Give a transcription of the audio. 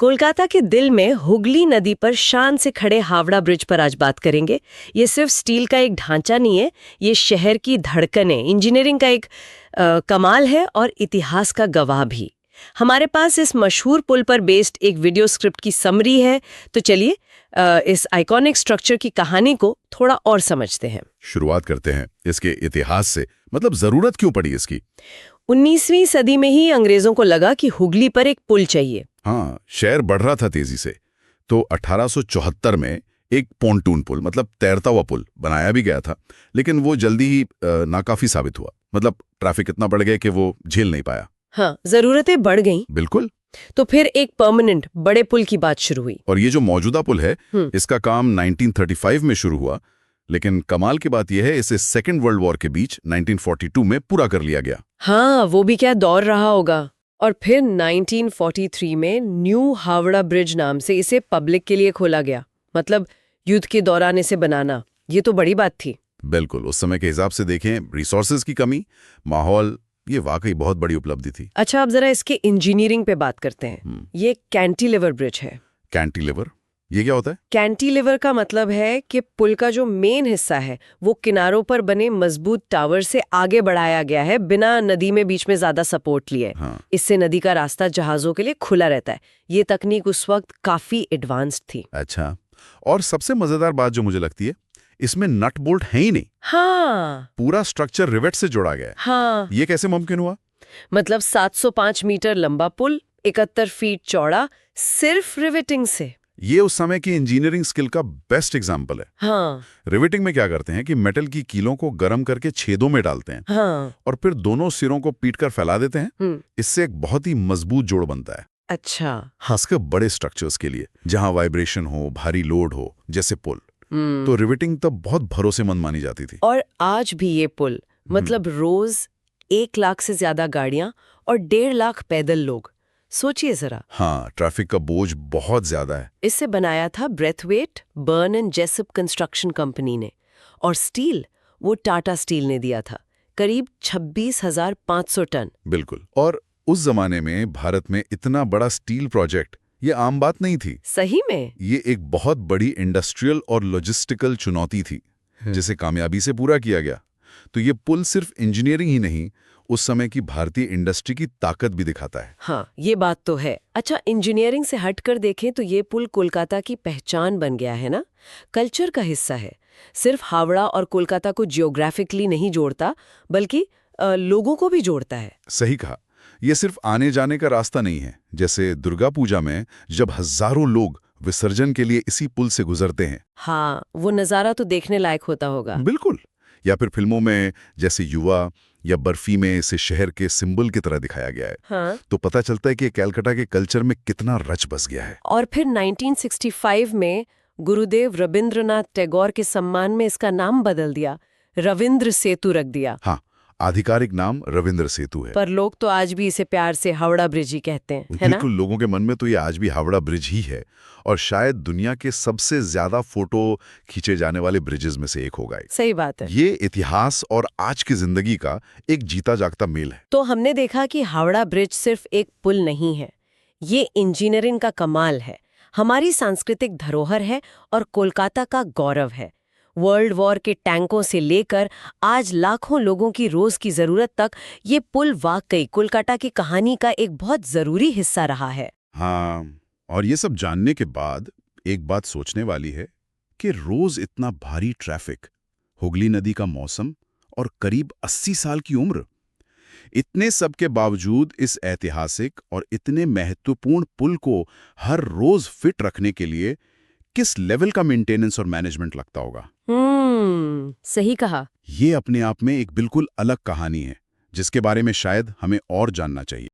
कोलकाता के दिल में हुगली नदी पर शान से खड़े हावड़ा ब्रिज पर आज बात करेंगे। ये सिर्फ स्टील का एक ढांचा नहीं है, ये शहर की धड़कन है, इंजीनियरिंग का एक कमाल है और इतिहास का गवाह भी। हमारे पास इस मशहूर पुल पर बेस्ड एक वीडियो स्क्रिप्ट की समरी है, तो चलिए इस आइकॉनिक स्ट्रक्चर की कहानी को थोड़ा और समझते हैं। शुरुआत करते हैं इसके इतिहास से। मतलब जरूरत क्यों पड़ी इसकी? 19वीं सदी में ही अंग्रेजों को लगा कि हुगली पर एक पुल चाहिए। हाँ, शहर बढ़ रहा था तेजी से, तो 1874 में एक पोंटून पुल, मतलब तैरता हुआ पुल बनाया भी गया था, लेकिन वो जल्दी ही नाकाफी साबित हुआ। मतलब ट्रैफिक इतना बढ़ गया कि वो झेल नहीं पाया। हाँ, जरूरतें बढ़ गईं। बिल्कुल। तो फिर एक परमानेंट बड़े पुल की बात शुरू हुई। और ये जो मौजूदा पुल है, इसका काम 1935 में शुरू हुआ, लेकिन कमाल की बात यह है इसे सेकेंड वर्ल्ड वॉर के बीच 1942 में पूरा कर लिया गया। हाँ, वो भी क्या दौर रहा होगा। और फिर 1943 में न्यू हावड़ा ब्रिज नाम से इसे पब्लिक के लिए खोला गया। मतलब युद्ध के दौरान इसे बनाना, ये तो बड़ी बात थी। बिल्कुल, उस समय के हिसाब से देखें, रिसोर्सेज की कमी, माहौल, ये वाकई बहुत बड़ी उपलब्धि थी। अच्छा, अब जरा इसके इंजीनियरिंग पे बात करते हैं। ये कैंटिलीवर ब्रिज है। कैंटिलीवर, ये क्या होता है? कैंटिलीवर का मतलब है कि पुल का जो मेन हिस्सा है वो किनारों पर बने मजबूत टावर से आगे बढ़ाया गया है, बिना नदी में बीच में ज्यादा सपोर्ट लिए। हाँ। इससे नदी का रास्ता जहाजों के लिए खुला रहता है। ये तकनीक उस वक्त काफी एडवांस्ड थी। अच्छा, और सबसे मजेदार बात जो मुझे लगती है, इसमें नट बोल्ट है ही नहीं। हाँ, पूरा स्ट्रक्चर रिवेट से जोड़ा गया है। हाँ, ये कैसे मुमकिन हुआ? मतलब 705 मीटर लंबा पुल, 71 फीट चौड़ा, सिर्फ रिवेटिंग से। ये उस समय की इंजीनियरिंग स्किल का बेस्ट एग्जाम्पल है। हाँ, रिवेटिंग में क्या करते हैं कि मेटल की कीलों को गर्म करके छेदों में डालते हैं, हाँ, और फिर दोनों सिरों को पीटकर फैला देते हैं। इससे एक बहुत ही मजबूत जोड़ बनता है। अच्छा। खासकर बड़े स्ट्रक्चर्स के लिए, जहां वाइब्रेशन हो, भारी लोड हो, जैसे पुल, तो रिवेटिंग तब बहुत भरोसेमंद मानी जाती थी। और आज भी ये पुल, मतलब रोज 1 लाख से ज्यादा गाड़ियां और 1.5 लाख पैदल लोग, सोचिए जरा। हाँ, ट्रैफिक का बोझ बहुत ज्यादा है। इसे बनाया था Braithwaite, Burn and Jessop Construction Company ने, और स्टील वो टाटा स्टील ने दिया था, करीब 26,500 टन। बिल्कुल। और उस जमाने में भारत में इतना बड़ा स्टील प्रोजेक्ट ये आम बात नहीं थी। सही में ये एक बहुत बड़ी इंडस्ट्रियल और लॉजिस्टिकल चुनौती थी, जिसे कामयाबी से पूरा किया गया। तो ये पुल सिर्फ इंजीनियरिंग ही नहीं, उस समय की भारतीय इंडस्ट्री की ताकत भी दिखाता है। हाँ, ये बात तो है। अच्छा, इंजीनियरिंग से हटकर देखें तो ये पुल कोलकाता की पहचान बन गया है ना, कल्चर का हिस्सा है। सिर्फ हावड़ा और कोलकाता को जियोग्राफिकली नहीं जोड़ता, बल्कि लोगों को भी जोड़ता है। सही कहा। ये सिर्फ आने जाने का रास्ता नहीं है। जैसे दुर्गा पूजा में जब हजारों लोग विसर्जन के लिए इसी पुल से गुजरते हैं। हाँ, वो नज़ारा तो देखने लायक होता होगा। बिल्कुल। या फिर फिल्मों में जैसे युवा या बर्फी में इसे शहर के सिंबल की तरह दिखाया गया है। हाँ। तो पता चलता है कि कलकत्ता के कल्चर में कितना रच बस गया है। और फिर 1965 में गुरुदेव रविंद्रनाथ टैगोर के सम्मान में इसका नाम बदल दिया, रविंद्र सेतु रख दिया। हाँ, आधिकारिक नाम रविंद्र सेतु है, पर लोग तो आज भी इसे प्यार से हावड़ा ब्रिज ही कहते हैं, है ना? बिल्कुल। लोगों के मन में तो ये आज भी हावड़ा ब्रिज ही है, और शायद दुनिया के सबसे ज्यादा फोटो खींचे जाने वाले ब्रिजेस में से एक होगा। सही बात है। ये इतिहास और आज की जिंदगी का एक जीता जागता मेल है। तो हमने देखा कि हावड़ा ब्रिज सिर्फ एक पुल नहीं है, ये इंजीनियरिंग का कमाल है, हमारी सांस्कृतिक धरोहर है और कोलकाता का गौरव है। वर्ल्ड वॉर के टैंकों से लेकर आज लाखों लोगों की रोज की जरूरत तक ये पुल वाकई कोलकाता की कहानी का एक बहुत जरूरी हिस्सा रहा है। हाँ, और ये सब जानने के बाद एक बात सोचने वाली है कि रोज इतना भारी ट्रैफिक, हुगली नदी का मौसम और करीब 80 साल की उम्र, इतने सब के बावजूद इस ऐतिहासिक और इतने महत्वपूर्ण पुल को हर रोज फिट रखने के लिए किस लेवल का मेंटेनेंस और मैनेजमेंट लगता होगा। सही कहा। ये अपने आप में एक बिल्कुल अलग कहानी है, जिसके बारे में शायद हमें और जानना चाहिए।